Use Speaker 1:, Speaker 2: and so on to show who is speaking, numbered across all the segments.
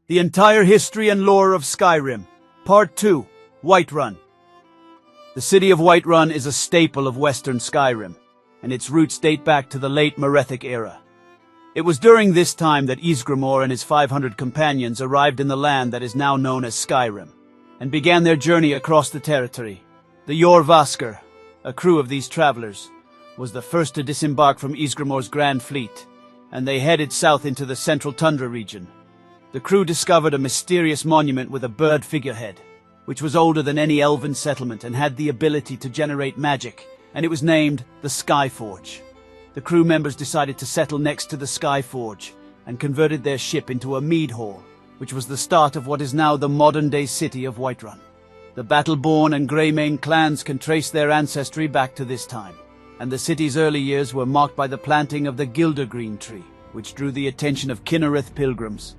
Speaker 1: The entire history and lore of Skyrim. Part 2. Whiterun. The city of Whiterun is a staple of Western Skyrim, and its roots date back to the late Merethic era. It was during this time that Ysgramor and his 500 companions arrived in the land that is now known as Skyrim, and began their journey across the territory. The Jorvaskr, a crew of these travelers, was the first to disembark from Ysgramor's grand fleet, and they headed south into the central tundra region. The crew discovered a mysterious monument with a bird figurehead, which was older than any elven settlement and had the ability to generate magic, and it was named the Skyforge. The crew members decided to settle next to the Skyforge and converted their ship into a mead hall, which was the start of what is now the modern-day city of Whiterun. The Battleborn and Greymane clans can trace their ancestry back to this time, and the city's early years were marked by the planting of the Gildergreen tree, which drew the attention of Kinnereth pilgrims.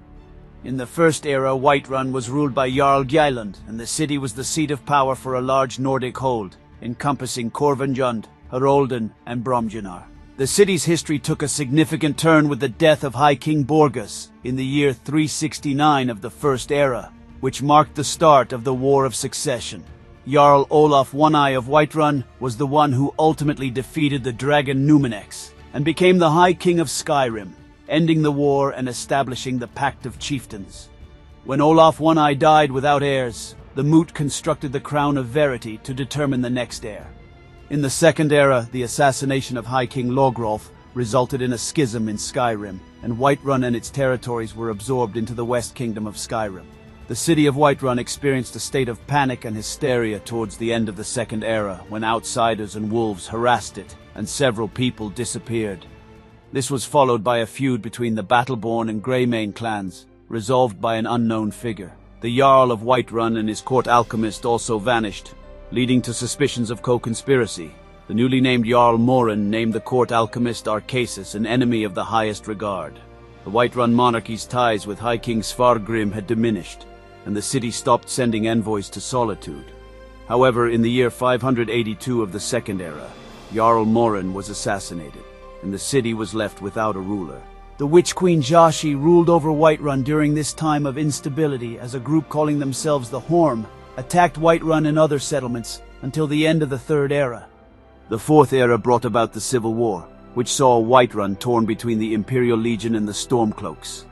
Speaker 1: In the first era, Whiterun was ruled by Jarl Geiland, and the city was the seat of power for a large Nordic hold, encompassing Korvanjund, Harolden, and Bromjunar. The city's history took a significant turn with the death of High King Borgas in the year 369 of the First Era, which marked the start of the War of Succession. Jarl Olaf One-Eye of Whiterun was the one who ultimately defeated the dragon Numenex and became the High King of Skyrim, ending the war and establishing the Pact of Chieftains. When Olaf One-Eye died without heirs, the Moot constructed the Crown of Verity to determine the next heir. In the Second Era, the assassination of High King Logrolf resulted in a schism in Skyrim, and Whiterun and its territories were absorbed into the West Kingdom of Skyrim. The city of Whiterun experienced a state of panic and hysteria towards the end of the Second Era, when outsiders and wolves harassed it, and several people disappeared. This was followed by a feud between the Battleborn and Greymane clans, resolved by an unknown figure. The Jarl of Whiterun and his court alchemist also vanished, leading to suspicions of co-conspiracy. The newly named Jarl Morin named the court alchemist Arcasis an enemy of the highest regard. The Whiterun monarchy's ties with High King Svargrim had diminished, and the city stopped sending envoys to Solitude. However, in the year 582 of the Second Era, Jarl Morin was assassinated, and the city was left without a ruler. The Witch Queen Jashi ruled over Whiterun during this time of instability as a group calling themselves the Horm attacked Whiterun and other settlements until the end of the Third Era. The Fourth Era brought about the Civil War, which saw Whiterun torn between the Imperial Legion and the Stormcloaks.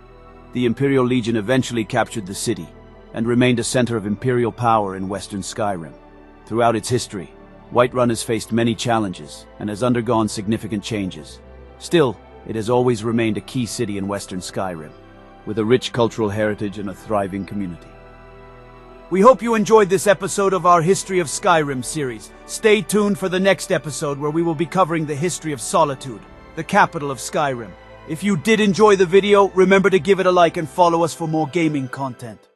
Speaker 1: The Imperial Legion eventually captured the city, and remained a center of imperial power in western Skyrim. Throughout its history, Whiterun has faced many challenges and has undergone significant changes. Still, it has always remained a key city in western Skyrim, with a rich cultural heritage and a thriving community. We hope you enjoyed this episode of our History of Skyrim series. Stay tuned for the next episode where we will be covering the history of Solitude, the capital of Skyrim. If you did enjoy the video, remember to give it a like and follow us for more gaming content.